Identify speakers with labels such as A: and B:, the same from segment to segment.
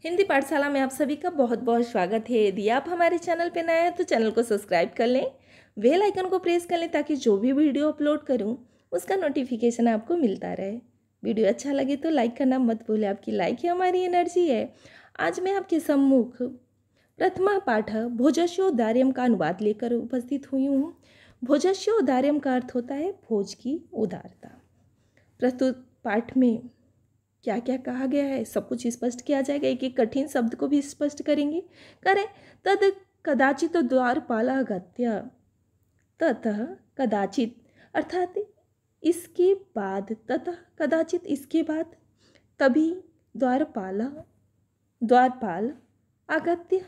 A: हिंदी पाठशाला में आप सभी का बहुत बहुत स्वागत है। यदि आप हमारे चैनल पर नए हैं तो चैनल को सब्सक्राइब कर लें, बेल आइकन को प्रेस कर लें ताकि जो भी वीडियो अपलोड करूं उसका नोटिफिकेशन आपको मिलता रहे। वीडियो अच्छा लगे तो लाइक करना मत भूलें, आपकी लाइक ही हमारी एनर्जी है। आज मैं आपके सम्मुख प्रथमा पाठ भोजस्योदार्यम का अनुवाद लेकर उपस्थित हुई हूँ। भोजस्योदार्यम का अर्थ होता है भोज की उदारता। प्रस्तुत पाठ में क्या क्या कहा गया है सब कुछ स्पष्ट किया जाएगा। एक एक कठिन शब्द को भी स्पष्ट करें। तद कदाचित द्वारपाला अगत्य, ततः कदाचित अर्थात इसके बाद, ततः कदाचित इसके बाद, तभी द्वारपाल अगत्य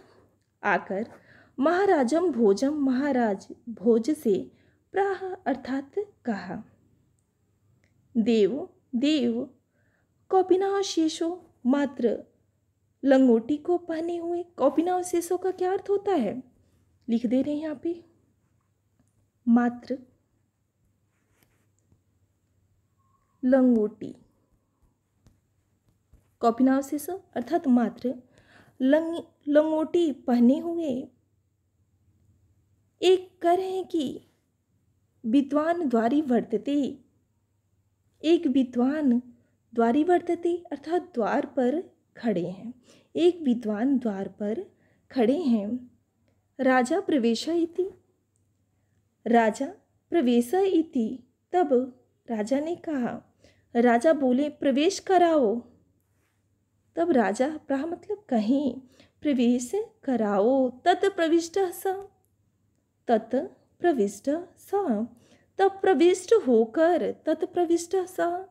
A: आकर महाराजम भोजम महाराज भोज से प्राह अर्थात कहा। देव कौपिनावशेषो मात्र लंगोटी को पहने हुए। कौपिनावशेषों का क्या अर्थ होता है लिख दे रहे हैं यहाँ पे। मात्र लंगोटी, कौपिनावशेषों अर्थात मात्र लंगोटी पहने हुए एक कह रहे हैं कि विद्वान द्वारी वर्तते। एक विद्वान द्वारी वर्तते अर्थात द्वार पर खड़े हैं। एक विद्वान द्वार पर खड़े हैं। राजा प्रवेश इति, राजा प्रवेश इति, तब राजा ने कहा, राजा बोले प्रवेश कराओ। तब राजा प्राह मतलब कहीं, प्रवेश कराओ। तत् प्रविष्ट स, तत् प्रविष्ट स, तब प्रविष्ट होकर, तत् प्रविष्ट स,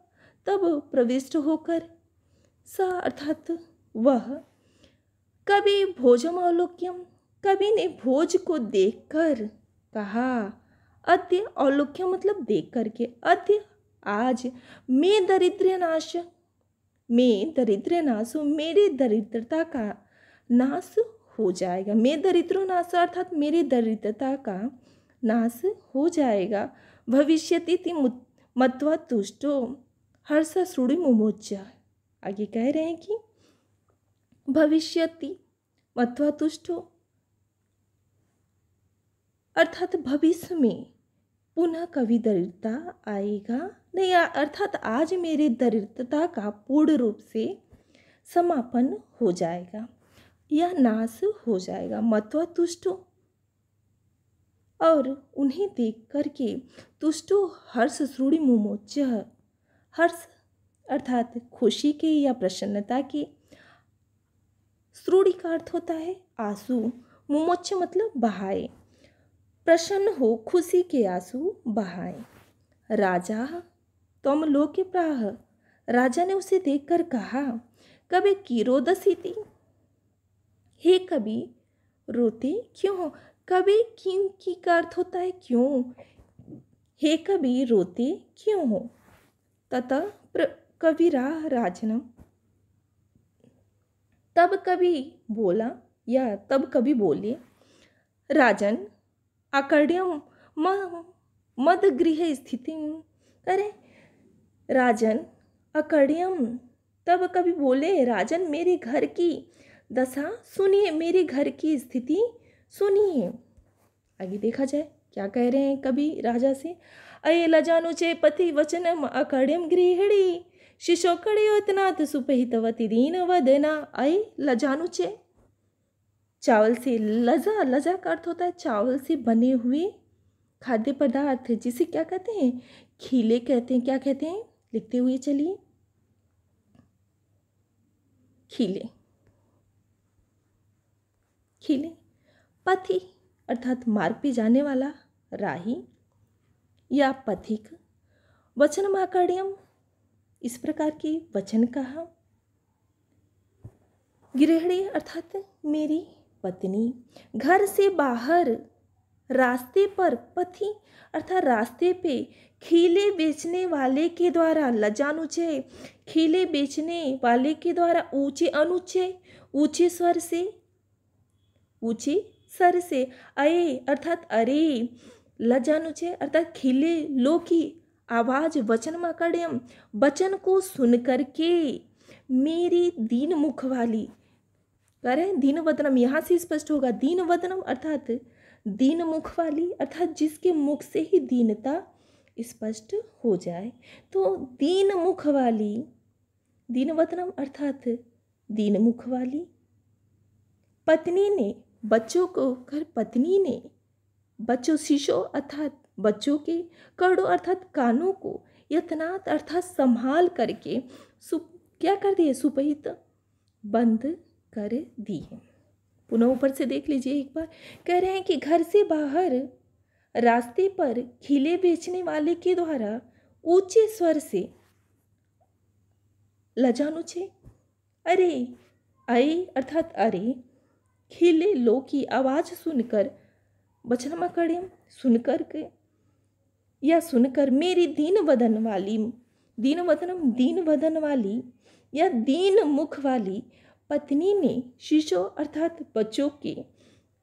A: तब प्रविष्ट होकर, स अर्थात वह। कभी भोजम औलोक्यम, कवि ने भोज को देखकर कहा। अद्य औलोक्यम मतलब देख करके, अद्य आज, मैं दरिद्र नाश, मैं दरिद्र नाशो मेरे दरिद्रता का नाश हो जाएगा। मैं दरिद्रो नाश अर्थात मेरी दरिद्रता का नाश हो जाएगा। भविष्यति मत्वा तुष्टो हर्ष श्रुणि मुमोच, आगे कह रहे हैं कि भविष्यति मत्वा तुष्टो अर्थात भविष्य में पुनः कभी दरिद्रता आएगा नहीं, अर्थात आज मेरे दरिद्रता का पूर्ण रूप से समापन हो जाएगा या नाश हो जाएगा। मत्वा तुष्टो और उन्हें देख करके, तुष्टो हर्ष श्रुणि मुमोच, हर्ष अर्थात खुशी के या प्रसन्नता के, श्रुणि का अर्थ होता है आंसू, मुमोच मतलब बहाए, प्रसन्न हो खुशी के आंसू बहाए। राजा तम लोके प्राह, राजा ने उसे देखकर कहा, कभी किरोदसीति, हे कभी रोते क्यों हो। कभी क्यों की का अर्थ होता है क्यों, हे कभी रोते क्यों हो। ततः कविरा राजनम, तब कभी बोला या तब कभी बोले, राजन आकर्ण्यम मद गृह स्थिति करे। राजन आकर्ण्यम, तब कभी बोले राजन मेरे घर की दशा सुनिए, मेरे घर की स्थिति सुनिए। आगे देखा जाए क्या कह रहे हैं कभी राजा से। अये लजानुचे पति वचनम अकर्ण्यम गृहिणी शिशोकड़योतनाथ सुपहितवती दीन वदना। अये लजानुचे, चावल से, लजा, लजा का अर्थ होता है चावल से बने हुए खाद्य पदार्थ, जिसे क्या कहते हैं खीले कहते हैं। क्या कहते हैं लिखते हुए चलिए, खीले, खीले। पथि अर्थात मार्ग पे जाने वाला, राही या पथिक। वचन माकर्ण्यम, इस प्रकार की वचन कहा। गृहिणी अर्थात मेरी पत्नी। घर से बाहर रास्ते पर, पथि अर्थात रास्ते पे, खीले बेचने वाले के द्वारा, लजानुचे खीले बेचने वाले के द्वारा, ऊंचे अनुच्चय ऊंचे स्वर से, ऊंचे स्वर से, अये अर्थात अरे, लजानुचे अर्थात खीले लो की आवाज, वचन माकर्ण्यम वचन को सुन करके, मेरी दीन मुख वाली कह रहे हैं दीन वदनम, यहाँ से स्पष्ट होगा दीन वदनम अर्थात दीन मुख वाली, अर्थात जिसके मुख से ही दीनता स्पष्ट हो जाए। तो दीन मुख वाली, दीन वदनम अर्थात दीन मुख वाली पत्नी ने बच्चों को कर, पत्नी ने बच्चों शिशो अर्थात बच्चों के, कड़ों अर्थात कानों को, यत्नात अर्थात संभाल करके क्या कर दिए, सुपहित बंद कर दिए। पुनः ऊपर से देख लीजिए एक बार, कह रहे हैं कि घर से बाहर रास्ते पर खिले बेचने वाले के द्वारा ऊंचे स्वर से लजानुचे अरे अये अर्थात अरे खिले लो की आवाज़ सुनकर, बचनमा कड़ियम सुनकर के या सुनकर मेरी दीन वदन वाली, दीन वदनम दीन वदन वाली या दीन मुख वाली पत्नी ने शिशो अर्थात बच्चों के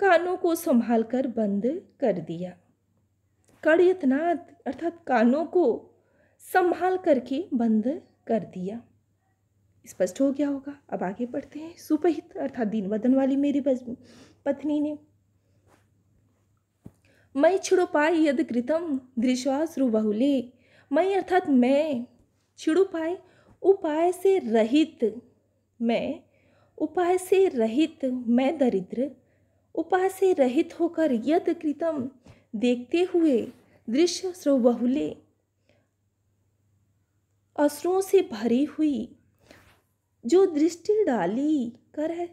A: कानों को संभाल कर बंद कर दिया। कड़यतनाद अर्थात कानों को संभाल करके बंद कर दिया। स्पष्ट हो गया होगा। अब आगे बढ़ते हैं। सुपहित अर्थात दीन वदन वाली मेरी पत्नी ने मैं छिड़ुपाय यद कृतम दृश्वाश्रु बहुले, मैं अर्थात मैं, छिड़ुपाय उपाय से रहित, मैं उपाय से रहित, मैं दरिद्र उपाय से रहित होकर यद कृतम देखते हुए दृश्य श्रु बहुले अश्रुओं से भरी हुई जो दृष्टि डाली कर है,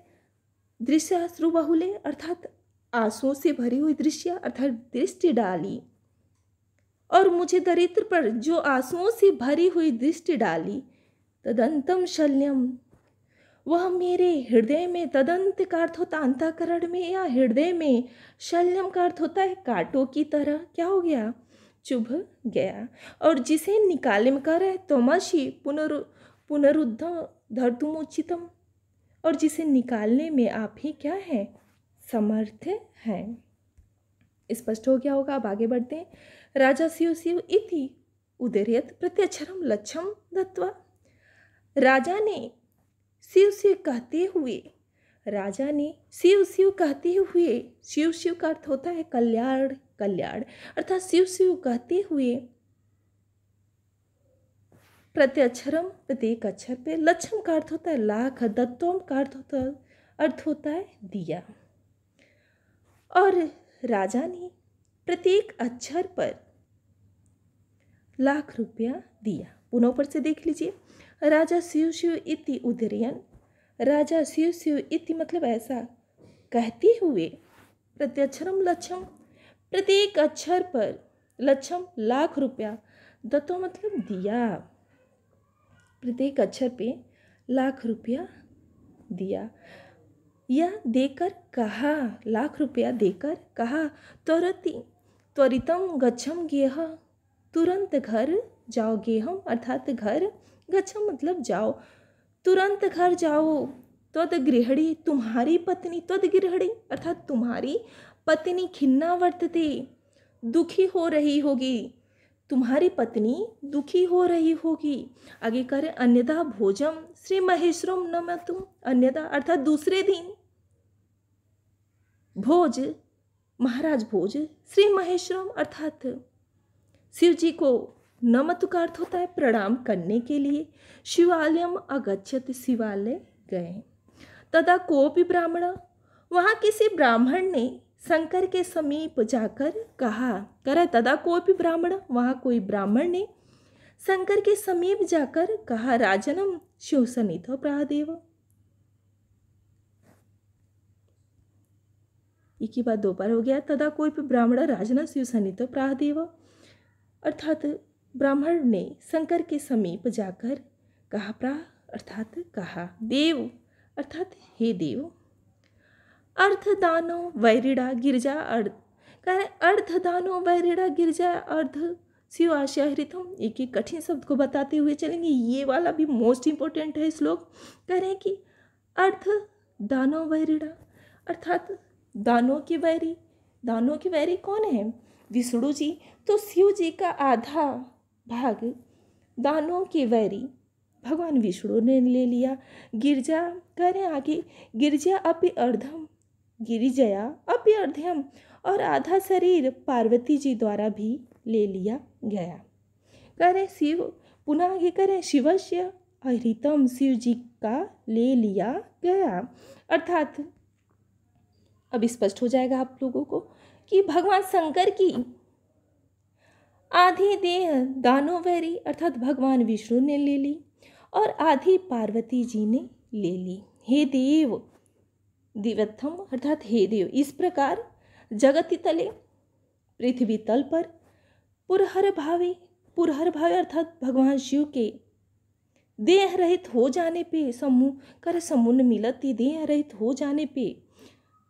A: दृश्य अश्रु बहुले अर्थात आंसुओं से भरी हुई दृश्य अर्थात दृष्टि डाली, और मुझे दरिद्र पर जो आंसुओं से भरी हुई दृष्टि डाली, तदंतम शल्यम वह मेरे हृदय में, तदंत का अर्थ होता अंतःकरण में या हृदय में, शल्यम का अर्थ होता है कांटों की तरह क्या हो गया, चुभ गया। और जिसे निकाले में कर है तमसी पुनरुद्ध धर्तुमुचितम, और जिसे निकालने में आप ही क्या है, समर्थ हैं। स्पष्ट हो गया होगा। अब आगे बढ़ते हैं। राजा शिव शिव इति उदर्यत प्रत्यक्षरम लक्ष्यम दत्वा, राजा ने शिव शिव कहते हुए, राजा ने शिव शिव कहते हुए, शिव शिव का अर्थ होता है कल्याण, कल्याण अर्थात शिव शिव कहते हुए प्रत्यक्षरम प्रत्येक अक्षर पे, लक्ष्यम का अर्थ होता है लाख, दत्तम का अर्थ होता है दिया, और राजा ने प्रत्येक अक्षर पर लाख रुपया दिया। पुनः ऊपर से देख लीजिए। राजा शिव शिव इति उदरियन, राजा शिव शिव इति मतलब ऐसा कहते हुए, प्रत्यक्षरम लक्ष्यम प्रत्येक अक्षर पर, लक्ष्यम लाख रुपया, दत्तो मतलब दिया, प्रत्येक अक्षर पे लाख रुपया दिया, या देकर कहा, लाख रुपया देकर कहा, त्वरितम गच्छम गेह तुरंत घर जाओगे हम, अर्थात घर गच्छम मतलब जाओ, तुरंत घर जाओ, त्वद गृहिणी तुम्हारी पत्नी, त्वद गृहिणी अर्थात तुम्हारी पत्नी खिन्ना वर्तते दुखी हो रही होगी, तुम्हारी पत्नी दुखी हो रही होगी। आगे करें अन्यथा भोजम श्री महेश्वरम नमतुम, अन्यथा अर्थात दूसरे दिन भोज महाराज भोज, श्री महेश्वरम अर्थात शिव जी को, नमतु का अर्थ होता है प्रणाम करने के लिए, शिवालयम अगच्छत शिवालय गए। तदा कोपि ब्राह्मण वहाँ किसी ब्राह्मण ने शंकर के समीप जाकर कहा, करे तदा कोपि ब्राह्मण वहाँ कोई ब्राह्मण ने शंकर के समीप जाकर कहा, राजनम शिव सन्निधौ प्राहदेव, एक ही बात दो बार हो गया। तदा कोपि ब्राह्मण राजना शिव सन्निधौ प्राहदेव अर्थात ब्राह्मण ने शंकर के समीप जाकर कहा, प्राह अर्थात कहा, देव अर्थात हे देव, अर्धदानो वैरिड़ा गिरजा अर्धदानो वैरिड़ा गिरजा अर्ध शिव आशयहृतम, एक एक कठिन शब्द को बताते हुए चलेंगे। ये वाला भी मोस्ट इंपॉर्टेंट है श्लोक। कह रहे हैं कि अर्ध दानो वैरिड़ा अर्थात दानों के वैरी, दानों के वैरी कौन है, विष्णु जी। तो शिव जी का आधा भाग दानों के वैरी भगवान विष्णु ने ले लिया। गिरजा कह रहे हैं आगे, गिरिजया अपि अर्धम, गिरिजया अपि अर्धम, और आधा शरीर पार्वती जी द्वारा भी ले लिया गया। कह रहे शिव, पुनः आगे कह रहे शिवस्य अहृतम, शिव जी का ले लिया गया। अर्थात अब स्पष्ट हो जाएगा आप लोगों को कि भगवान शंकर की आधी देह दानोवैरी अर्थात भगवान विष्णु ने ले ली और आधी पार्वती जी ने ले ली। हे देव, दिव्यथम अर्थात हे देव, इस प्रकार जगति तले पृथ्वी तल पर पुरहर भावे, पुरहर भावे अर्थात भगवान शिव के देह रहित हो जाने पे, समूह कर समुन्न मिलती देह रहित हो जाने पे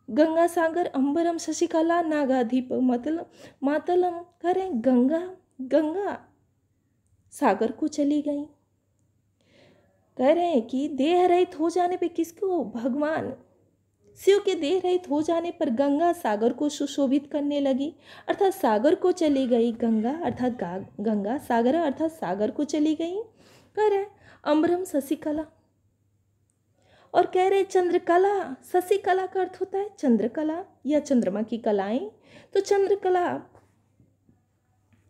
A: गंगा सागर अंबरम शशिकला नागाधीप मातलम, करें गंगा सागर को चली गई। कह रहे हैं कि देह रहित हो जाने पे किसको, भगवान शिव के देह रहित हो जाने पर गंगा सागर को सुशोभित करने लगी, अर्थात सागर को चली गई गंगा, अर्थात गंगा सागर अर्थात सागर को चली गई। कह रहे अम्बरम शशिकला, और कह रहे चंद्रकला, शशिकला का अर्थ होता है चंद्रकला या चंद्रमा की कलाएं, तो चंद्रकला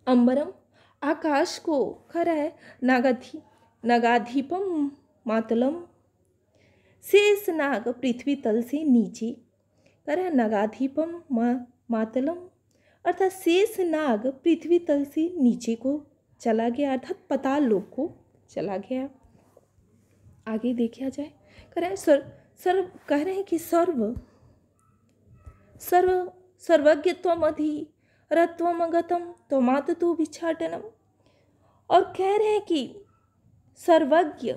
A: अंबरम आकाश को, खरा है नगाधीपम मातलम, शेष नाग पृथ्वी तल से नीचे, करा नगाधीपम मातलम अर्थात शेष नाग पृथ्वी तल से नीचे को चला गया, अर्थात पताल लोक को चला गया। आगे देखा जाए, कह रहे हैं सर्व कह रहे हैं कि सर्वज्ञ त्वमधि रत्वमगतम त्वमात तु भिक्षाटनम, और कह रहे हैं कि सर्वज्ञ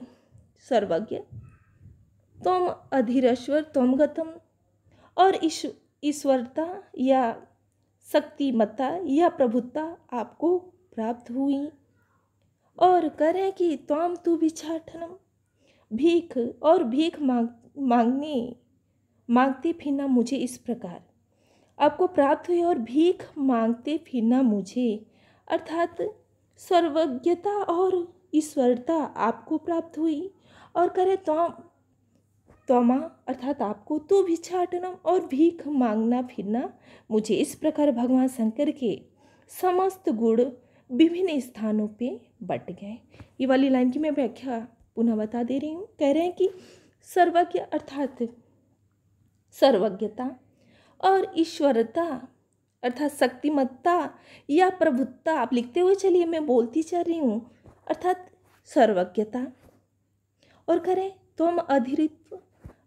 A: तुम अधीरेश्वर तुम गतम, और ईश्वरता या शक्तिमत्ता या प्रभुता आपको प्राप्त हुई। और कह रहे हैं कि त्वम तु भिक्षाटनम, भीख और भीख मांगते फिरना मुझे इस प्रकार आपको प्राप्त हुई, और भीख मांगते फिरना मुझे, अर्थात सर्वज्ञता और ईश्वरता आपको प्राप्त हुई। और करे त्वमा अर्थात आपको, तो भिक्षाटनम और भीख मांगना फिरना मुझे, इस प्रकार भगवान शंकर के समस्त गुण विभिन्न स्थानों पे बट गए। ये वाली लाइन की मैं व्याख्या पुनः बता दे रही हूँ। कह रहे हैं कि सर्वज्ञ अर्थात सर्वज्ञता और ईश्वरता अर्थात शक्तिमत्ता या प्रभुत्ता, आप लिखते हुए चलिए मैं बोलती चल रही हूँ, अर्थात सर्वज्ञता। और करें तुम अधीरित्व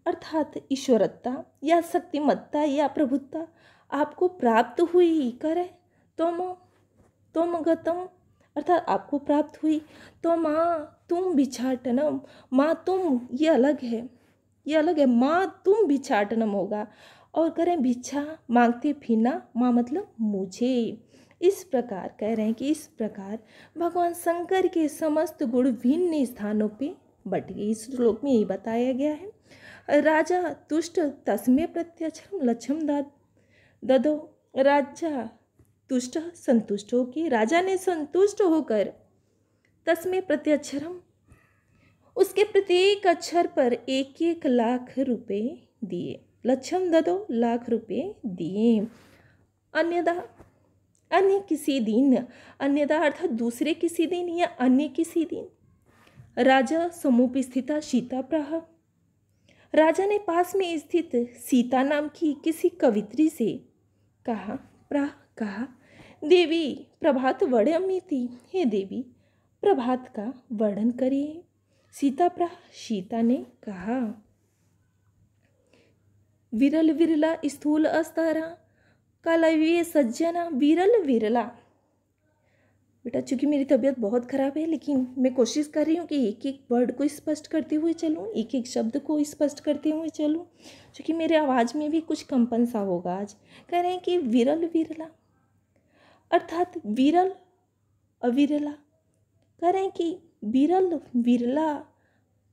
A: अर्थात ईश्वरत्ता या शक्तिमत्ता या प्रभुत्ता आपको प्राप्त हुई। करें तुम गतम अर्थात आपको प्राप्त हुई। तो माँ तुम भिक्षाटनम, माँ तुम ये अलग है, माँ तुम भिक्षाटनम होगा। और करें भिक्षा मांगते फिरना, माँ मतलब मुझे। इस प्रकार कह रहे हैं कि इस प्रकार भगवान शंकर के समस्त गुण भिन्न स्थानों पे बट गए। इस श्लोक में यही बताया गया है। राजा तुष्ट तस्मे प्रत्यक्षरम लक्ष्यम ददो, राजा तुष्ट संतुष्ट होकर, राजा ने संतुष्ट होकर तस्मे प्रत्यक्षरम उसके प्रत्येक अक्षर पर 1-1 लाख रुपए दिए। लक्ष्यम ददो लाख रुपए दिए। अन्य किसी दिन, अन्यदा अर्थात दूसरे किसी दिन या अन्य किसी दिन, राजा समुप स्थिता सीता प्राह, राजा ने पास में स्थित सीता नाम की किसी कवित्री से कहा, देवी प्रभात वर्णयमिति, हे देवी प्रभात का वर्णन करिए। सीता प्राह, सीता ने कहा। विरल विरला स्थूल अस्तारा कालव्य सज्जना, विरल विरला। बेटा चूँकि मेरी तबीयत बहुत ख़राब है, लेकिन मैं कोशिश कर रही हूँ कि एक एक वर्ड को स्पष्ट करते हुए चलूँ, एक एक शब्द को स्पष्ट करते हुए चलूँ, क्योंकि मेरे आवाज़ में भी कुछ कंपन सा होगा आज। कह रहे हैं कि विरल विरला अर्थात विरल अविरला। कह रहे हैं कि विरल विरला,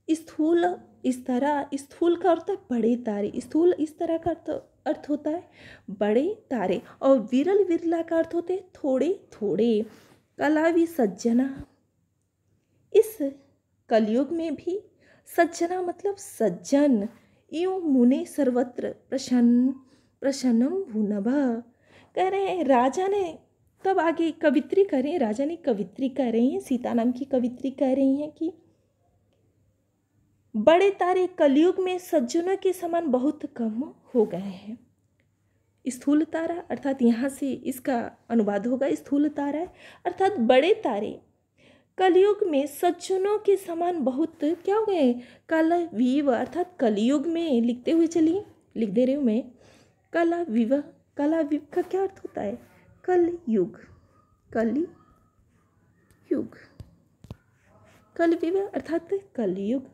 A: स्थूल इस तरह, स्थूल का अर्थ है बड़े तारे, स्थूल इस तरह का अर्थ होता है बड़े तारे, और विरल विरला का अर्थ होते थोड़े थोड़े। कलावी सज्जना, इस कलयुग में भी सज्जना मतलब सज्जन। इव मुने सर्वत्र प्रसन्नम भुनभः। कह रहे हैं राजा ने, तब आगे कवित्री कर रहे हैं, राजा ने कवित्री कर रही हैं, सीता नाम की कवित्री कह रही हैं कि बड़े तारे कलयुग में सज्जनों के समान बहुत कम हो गए हैं। स्थूल तारा अर्थात यहाँ से इसका अनुवाद होगा स्थूल तारा अर्थात बड़े तारे कलयुग में सज्जनों के समान बहुत क्या हो गए। कलविव अर्थात कलयुग में लिखते हुए चलिए, लिख दे रही हूँ मैं। कलविव, कलविव का क्या अर्थ होता है? कलयुग, कलयुग, कलविव अर्थात कलयुग।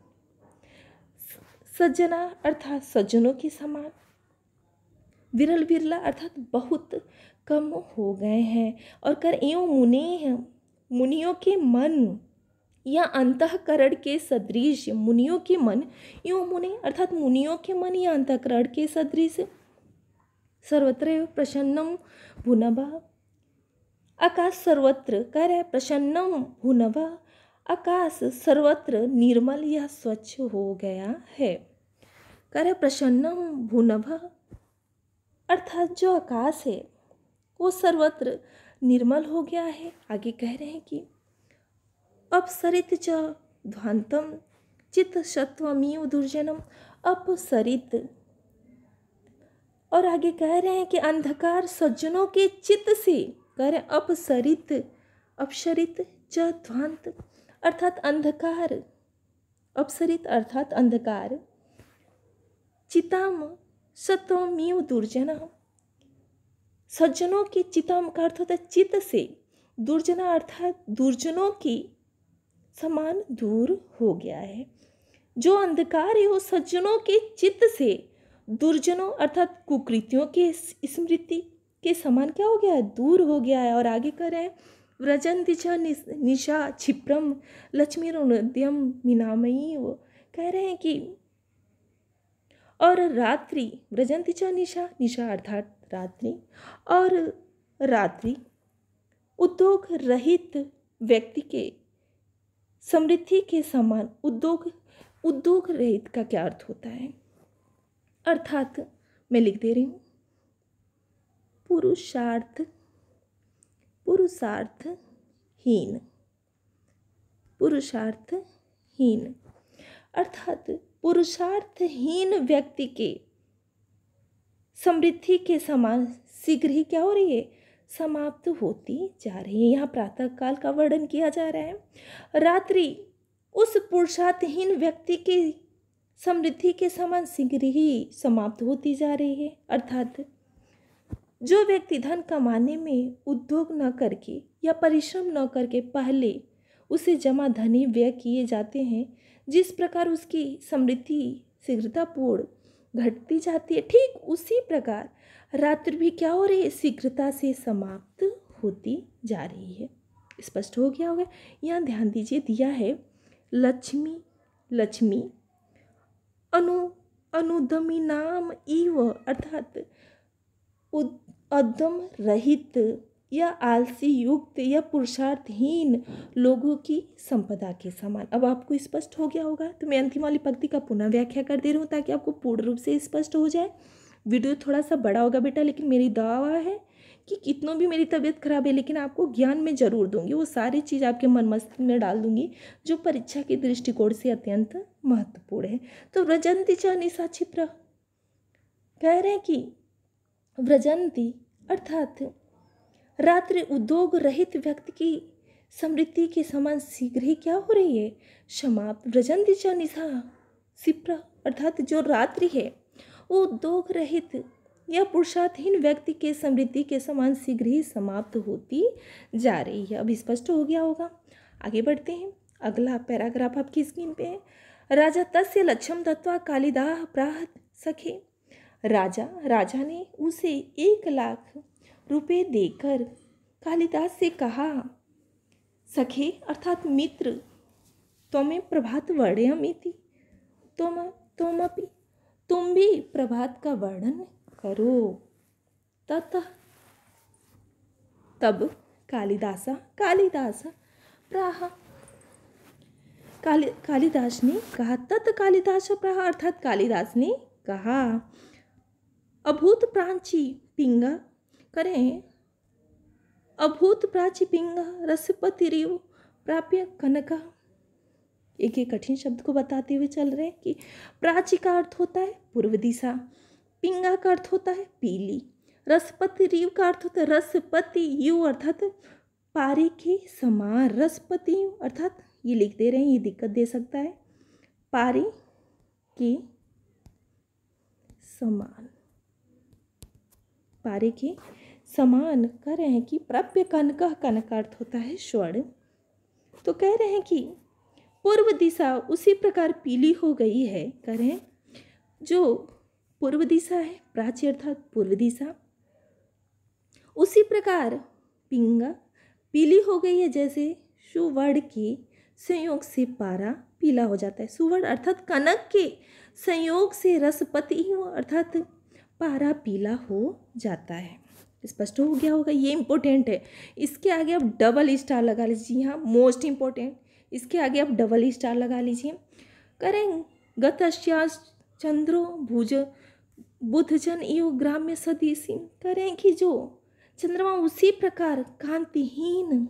A: सज्जना अर्थात सज्जनों के समान। विरल विरला अर्थात बहुत कम हो गए हैं। और कर एवं मुनि, मुनियों के मन या अंतःकरण के सदृश, मुनियों के मन एवं मुनि अर्थात मुनियों के मन या अंतःकरण के सदृश सर्वत्र प्रसन्नम भुनभः। आकाश सर्वत्र कह रहे प्रसन्नम भुनभः, आकाश सर्वत्र निर्मल या स्वच्छ हो गया है। कह रहे प्रसन्नम भुनभः अर्थात जो आकाश है वो सर्वत्र निर्मल हो गया है। आगे कह रहे हैं कि अपसरित च ध्वांतम चित्त सत्वमीव दुर्जनम, अपसरित। और आगे कह रहे हैं कि अंधकार सज्जनों के चित्त से, कह रहे अपसरित, अपसरित च ध्वांत अर्थात अंधकार, अपसरित अर्थात अंधकार, चिताम सत्वमीव दुर्जना, सज्जनों की चिताम का अर्थ होता है चित्त से, दुर्जना अर्थात दुर्जनों की समान दूर हो गया है। जो अंधकार है वो सज्जनों के चित्त से दुर्जनों अर्थात कुकृतियों के स्मृति के समान क्या हो गया है? दूर हो गया है। और आगे कर रहे हैं व्रजंती च निशा क्षिप्रम लक्ष्मीरुद्यम मीनामयी, वो कह रहे हैं कि और रात्रि, व्रजंती च निशा, निशा अर्थात रात्रि, और रात्रि उद्योग रहित व्यक्ति के समृद्धि के समान। उद्योग रहित का क्या अर्थ होता है? अर्थात मैं लिख दे रही हूँ पुरुषार्थहीन, पुरुषार्थहीन अर्थात पुरुषार्थहीन व्यक्ति के समृद्धि के समान शीघ्र ही क्या हो रही है? समाप्त होती जा रही है। यहाँ प्रातः काल का वर्णन किया जा रहा है। रात्रि उस पुरुषार्थहीन व्यक्ति के समृद्धि के समान शीघ्र ही समाप्त होती जा रही है। अर्थात जो व्यक्ति धन कमाने में उद्योग न करके या परिश्रम न करके पहले उसे जमा धनी व्यय किए जाते हैं, जिस प्रकार उसकी समृद्धि शीघ्रतापूर्ण घटती जाती है, ठीक उसी प्रकार रात्रि भी क्या हो रही है? शीघ्रता से समाप्त होती जा रही है। स्पष्ट हो गया होगा। यहाँ ध्यान दीजिए, दिया है लक्ष्मी, लक्ष्मी अनुदमी नाम इव अर्थात उद्यम रहित या आलसी युक्त या पुरुषार्थहीन लोगों की संपदा के समान। अब आपको स्पष्ट हो गया होगा। तो मैं अंतिम वाली पंक्ति का पुनः व्याख्या कर दे रही हूँ ताकि आपको पूर्ण रूप से स्पष्ट हो जाए। वीडियो थोड़ा सा बड़ा होगा बेटा, लेकिन मेरी दावा है कि कितनों भी मेरी तबीयत खराब है लेकिन आपको ज्ञान में जरूर दूंगी। वो सारी चीज़ आपके मन मस्तिष्क में डाल दूंगी जो परीक्षा के दृष्टिकोण से अत्यंत महत्वपूर्ण है। तो व्रजंती च निशा क्षिप्र, कह रहे हैं कि व्रजंती अर्थात रात्रि उद्योग रहित व्यक्ति की समृद्धि के समान शीघ्र ही क्या हो रही है? समाप्त। व्रजंती च निशा क्षिप्र अर्थात जो रात्रि है वो उद्योग रहित या पुरुषार्थहीन व्यक्ति के समृद्धि के समान शीघ्र ही समाप्त होती जा रही है। अब स्पष्ट हो गया होगा। आगे बढ़ते हैं। अगला पैराग्राफ आपकी स्क्रीन पे है। राजा तस्य लक्ष्यम दत्वा कालिदाह प्राह सखे, राजा ने उसे 1,00,000 रुपये देकर कालिदास से कहा, सखे अर्थात मित्र, त्वमें प्रभात वर्णयमिति, तुम भी प्रभात का वर्णन करो। तब कालिदास कालिदास ने कहा, तत् कालिदास प्राह अर्थात कालिदास ने कहा। अभूत प्राची पिंगा करें, अभूत प्राची पिंगा रसपति रिव प्राप्य कनका। एक एक कठिन शब्द को बताते हुए चल रहे हैं कि प्राची का अर्थ होता है पूर्व दिशा, पिंगा का अर्थ होता है पीली, रसपति रिव का अर्थ होता है रसपति यु अर्थात पारी के समान, रसपति यु अर्थात ये लिख दे रहे हैं, ये दिक्कत दे सकता है, पारी के समान, पारी के समान कह रहे हैं कि प्राप्य कनक, कनक का अर्थ होता है स्वर्ण। तो कह रहे हैं कि पूर्व दिशा उसी प्रकार पीली हो गई है, कह रहे हैं जो पूर्व दिशा है, प्राची अर्थात पूर्व दिशा, उसी प्रकार पिंगा पीली हो गई है, जैसे सुवर्ण के संयोग से पारा पीला हो जाता है। सुवर्ण अर्थात कनक के संयोग से रसपति अर्थात पारा पीला हो जाता है। स्पष्ट हो गया होगा, ये इंपॉर्टेंट है। इसके आगे आप डबल स्टार लगा लीजिए, हाँ मोस्ट इंपॉर्टेंट, इसके आगे आप डबल स्टार लगा लीजिए। करें गतश्या चंद्रो भुज बुधजन इव ग्राम्य सदीसी, करें कि जो चंद्रमा उसी प्रकार कांतिहीन,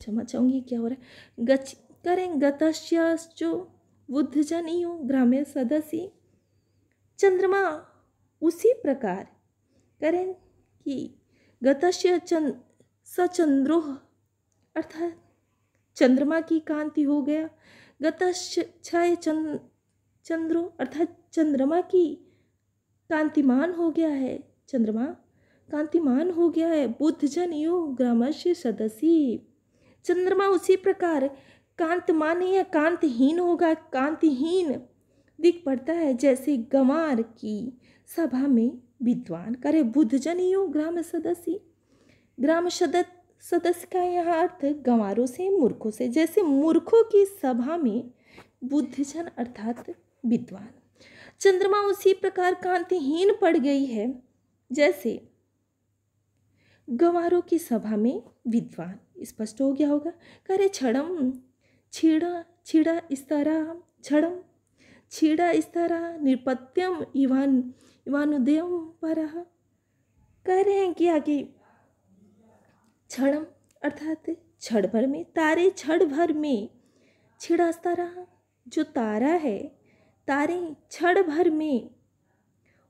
A: क्षमा चाहूंगी क्या हो रहा है, करें गतश्या जो बुधजन इव ग्राम्य सदसी, चंद्रमा उसी प्रकार करें कि गतस्य सचंद्रो अर्थात चंद्रमा की कांति हो गया, गतश्चय चंद्रो अर्थात चंद्रमा की कांतिमान हो गया है, चंद्रमा कांतिमान हो गया है, बुधजन यो ग्रामस्य सदसी, चंद्रमा उसी प्रकार कांतमान या कांतहीन होगा, कांतिहीन दिख पड़ता है, जैसे गंवार की सभा में विद्वान। करे बुधजन यो ग्राम सदस्य, ग्राम सदस्य का यहाँ अर्थ गंवारों से मूर्खों से, जैसे मूर्खों की सभा में बुद्धजन अर्थात विद्वान। चंद्रमा उसी प्रकार कांतिहीन पड़ गई है, जैसे गंवारों की सभा में विद्वान। स्पष्ट हो गया होगा। करे छड़म छीड़ा छीड़ा स्तरा, छड़म छीड़ा स्तरा निरपत्यम इवानुदयम परः, कह रहे हैं कि आगे क्षण अर्थात क्षण भर में, तारे क्षण भर में, छिड़ा तारा जो तारा है, तारे क्षण भर में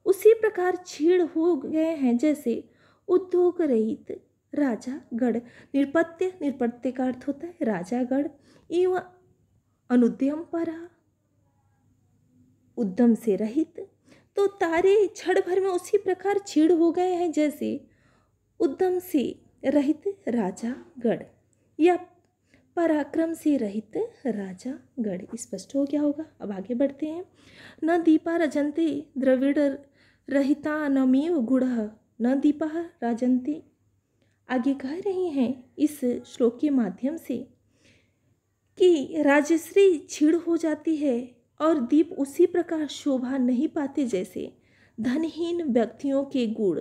A: उसी प्रकार छीड़ हो गए हैं, जैसे उद्योग रहित राजा गढ़। निरपत्य का अर्थ होता है राजा गढ़, एवं अनुद्यम परा उद्यम से रहित। तो तारे क्षण भर में उसी प्रकार छीड़ हो गए हैं, जैसे उद्यम से रहित राजा गढ़ या पराक्रम से रहित राजा गढ़। स्पष्ट हो गया होगा। अब आगे बढ़ते हैं। न दीपा रजन्ते द्रविड़ रहिता नमीव गुढ़, न दीपा राजन्ते। आगे कह रही हैं इस श्लोक के माध्यम से कि राजश्री छीड़ हो जाती है और दीप उसी प्रकार शोभा नहीं पाते, जैसे धनहीन व्यक्तियों के गुण।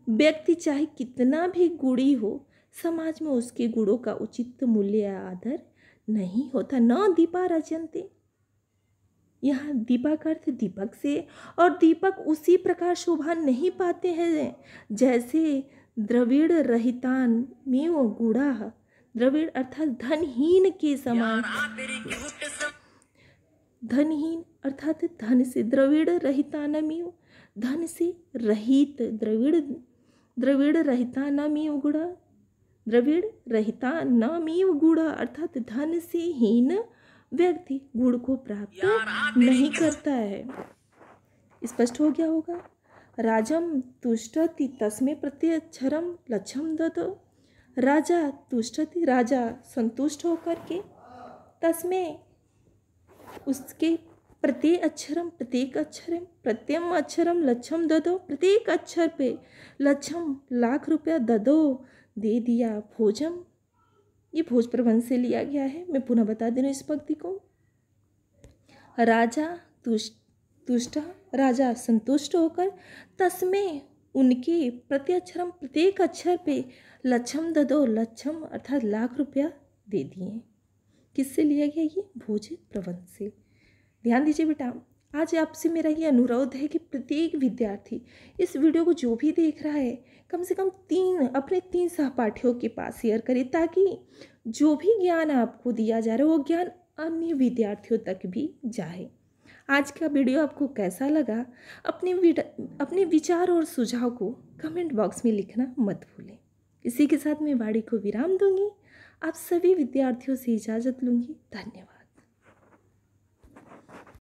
A: व्यक्ति चाहे कितना भी गुणी हो, समाज में उसके गुणों का उचित मूल्य या आदर नहीं होता। न दीपा रजन्ते, यहाँ दीपा का अर्थ दीपक से, और दीपक उसी प्रकार शोभा नहीं पाते हैं जैसे द्रविड़ रहितान में गुड़ा। द्रविड़ अर्थात धनहीन के समान, धनहीन अर्थात धन से, द्रविड़ रहितानमीव धन से रहित, द्रविड़ रहिता नमीव गुड़ा, द्रविड़ रहिता नमीव गुड़ा अर्थात धन से हीन व्यक्ति गुण को प्राप्त नहीं करता है। स्पष्ट हो गया होगा। राजम तुष्टति तस्मै प्रत्यक्षरम लक्ष्यम ददो, राजा तुष्टति राजा संतुष्ट होकर के, तस्मै उसके प्रत्येक अक्षरम प्रत्यम अक्षरम लक्ष्यम ददो, प्रत्येक अक्षर पे लक्ष्यम लाख रुपया ददो दे दिया। भोजम ये भोज प्रबंध से लिया गया है। मैं पुनः बता दे रही हूँ इस पंक्ति को। राजा तुष्ट राजा संतुष्ट होकर, तस्मै उनके प्रत्यक्षरम प्रत्येक अक्षर पे लक्ष्यम ददो, लक्ष्यम अर्थात लाख रुपया दे दिए। किससे लिया गया? ये भोज प्रबंध से। ध्यान दीजिए बेटा, आज आपसे मेरा ये अनुरोध है कि प्रत्येक विद्यार्थी इस वीडियो को जो भी देख रहा है कम से कम अपने 3 सहपाठियों के पास शेयर करे, ताकि जो भी ज्ञान आपको दिया जा रहा है वो ज्ञान अन्य विद्यार्थियों तक भी जाए। आज का वीडियो आपको कैसा लगा? अपने विचार और सुझाव को कमेंट बॉक्स में लिखना मत भूलें। इसी के साथ मैं वाणी को विराम दूंगी। आप सभी विद्यार्थियों से इजाज़त लूँगी। धन्यवाद।